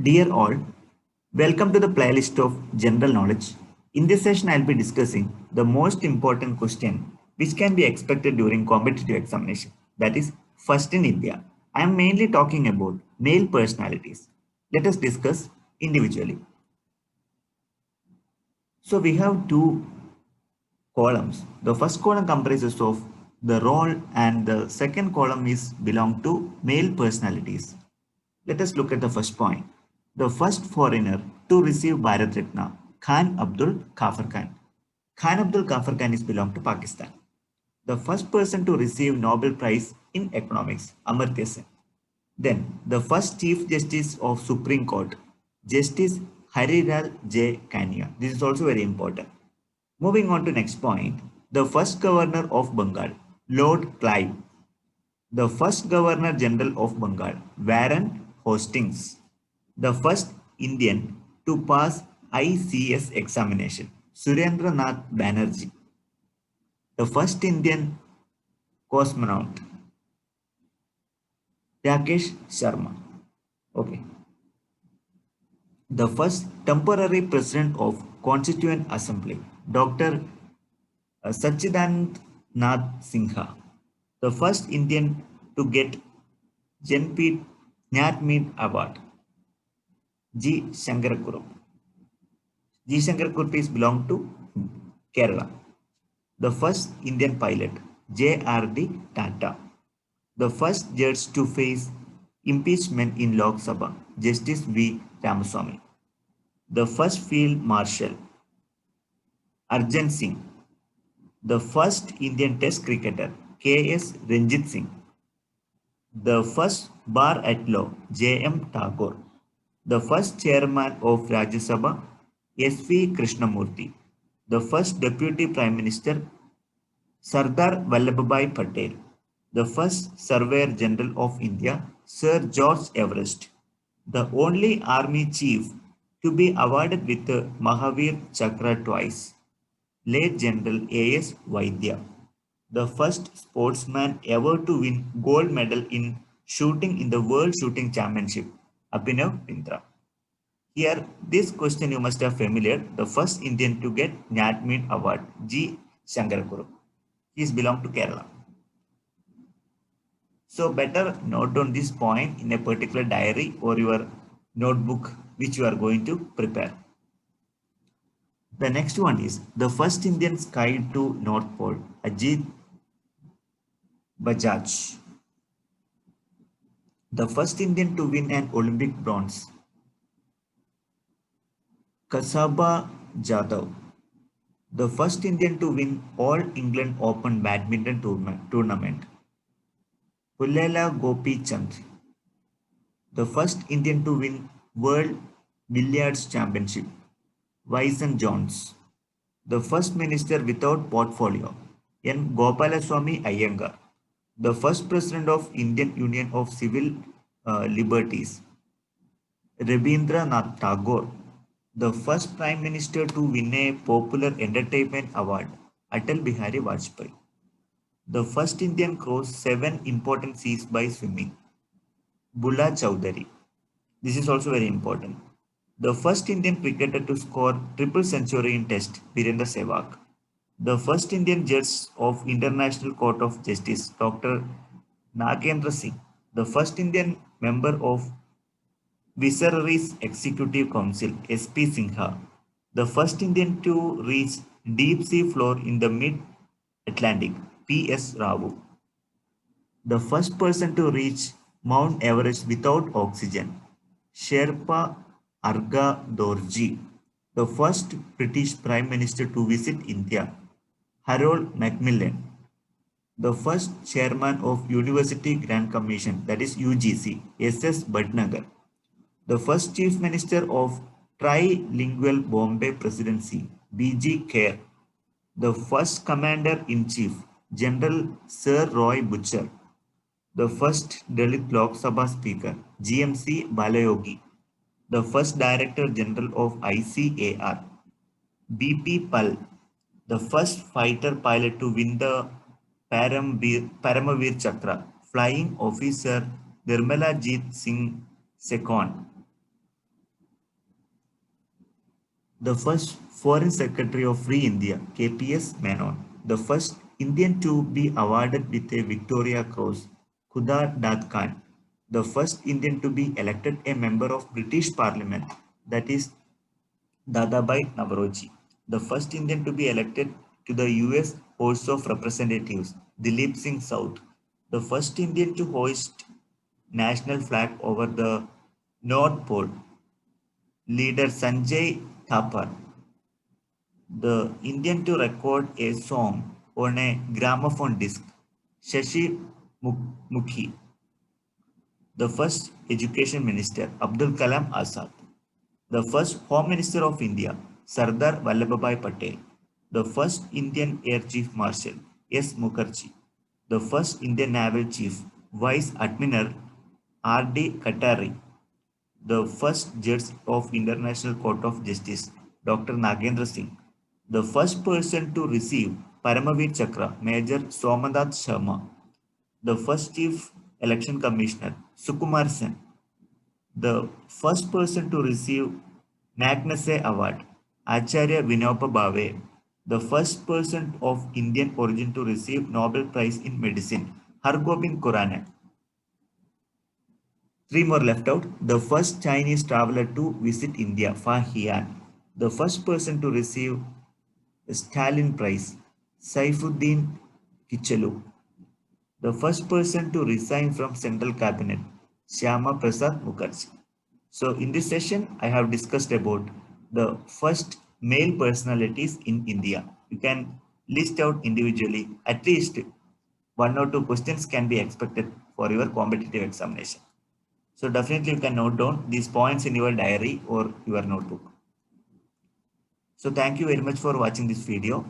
Dear all, welcome to the playlist of general knowledge. In this session, I'll be discussing the most important question which can be expected during competitive examination. That is, first in India. I am mainly talking about male personalities. Let us discuss individually. So we have two columns. The first column comprises of the role and the second column is belong to male personalities. Let us look at the first point. The first foreigner to receive Bharat Ratna, Khan Abdul Kafur Khan. Khan Abdul Kafur Khan is belong to Pakistan. The first person to receive Nobel Prize in Economics, Amartya Sen. Then the first Chief Justice of Supreme Court, Justice Harilal J. Kania. This is also very important. Moving on to next point, the first Governor of Bengal, Lord Clive. The first Governor General of Bengal, Warren Hastings. The first Indian to pass ICS examination, Surendra Nath Banerjee. The first Indian cosmonaut, Rakesh Sharma. Okay. The first temporary president of Constituent Assembly, Dr. Sachidanand Nath Sinha. The first Indian to get Jnanpith Award, G. Shankarakuram. G. Shankarakuram is belong to Kerala. The first Indian pilot, J.R.D. Tata. The first judge to face impeachment in Lok Sabha, Justice V. Ramaswamy. The first field marshal, Arjan Singh. The first Indian test cricketer, K.S. Ranjit Singh. The first bar at law, J.M. Tagore. The first chairman of Rajya Sabha, S.V. Krishnamurti. The first deputy prime minister, Sardar Vallabhbhai Patel. The first surveyor general of India, Sir George Everest. The only army chief to be awarded with the Mahavir Chakra twice, late General A.S. Vaidya. The first sportsman ever to win gold medal in shooting in the World Shooting Championship, Abhinav Bindra. Here, this question you must have familiar. The first Indian to get Jnanpith Award, G. Shankarakuram. He is belong to Kerala. So better note down this point in a particular diary or your notebook which you are going to prepare. The next one is the first Indian sky to North Pole, Ajit Bajaj. The first Indian to win an Olympic bronze, Kasaba Jadhav. The first Indian to win All England Open Badminton tournament, Pullela Gopi Chand. The first Indian to win World Billiards Championship, Wyson Jones. The first minister without portfolio, N. Gopalaswamy Iyengar. The first president of Indian Union of Civil Liberties, Rabindranath Tagore. The first prime minister to win a popular entertainment award, Atal Bihari Vajpayee. The first Indian crossed 7 important seas by swimming, Bulla Chowdhury. This is also very important. The first Indian cricketer to score triple century in Test, Virendra Sehwag. The first Indian judge of International Court of Justice, Dr. Nagendra Singh. The first Indian member of Viceroy's Executive Council, S.P. Sinha. The first Indian to reach deep sea floor in the mid-Atlantic, P.S. Rao. The first person to reach Mount Everest without oxygen, Sherpa Arga Dorji. The first British Prime Minister to visit India, Harold Macmillan. The first chairman of University Grant Commission, that is UGC, S.S. Bhatnagar. The first Chief Minister of Trilingual Bombay Presidency, B.G. Kher. The first Commander-in-Chief, General Sir Roy Butcher. The first Dalit Lok Sabha Speaker, GMC Balayogi. The first Director General of ICAR, B.P. Pal. The first fighter pilot to win the Paramavir Chakra, Flying Officer Nirmala Jeet Singh Sekon. The first Foreign Secretary of Free India, KPS Menon. The first Indian to be awarded with a Victoria Cross, Khuda Dat Khan. The first Indian to be elected a member of British Parliament, that is Dadabhai Naoroji. The first Indian to be elected to the US House of Representatives, Dilip Singh South. The first Indian to hoist national flag over the North Pole, leader Sanjay Thapar. The Indian to record a song on a gramophone disc, Shashi Mukhi. The first Education Minister, Abdul Kalam Azad. The first Home Minister of India, Sardar Vallabhbhai Patel. The first Indian Air Chief Marshal, S. Mukherjee. The first Indian Naval Chief, Vice Admiral R.D. Katari. The first Judge of International Court of Justice, Dr. Nagendra Singh. The first person to receive Paramavir Chakra, Major Somanath Sharma. The first Chief Election Commissioner, Sukumar Sen. The first person to receive Magnase Award, Acharya Vinoba Bhave. The first person of Indian origin to receive Nobel Prize in Medicine, Hargobind Khurana. Three more left out. The first Chinese traveler to visit India, Fa Hian. The first person to receive the Stalin Prize, Saifuddin Kichelu. The first person to resign from Central Cabinet, Shyama Prasad Mukherjee. So in this session, I have discussed about the first male personalities in India. You can list out individually. At least one or two questions can be expected for your competitive examination. So definitely you can note down these points in your diary or your notebook. So thank you very much for watching this video.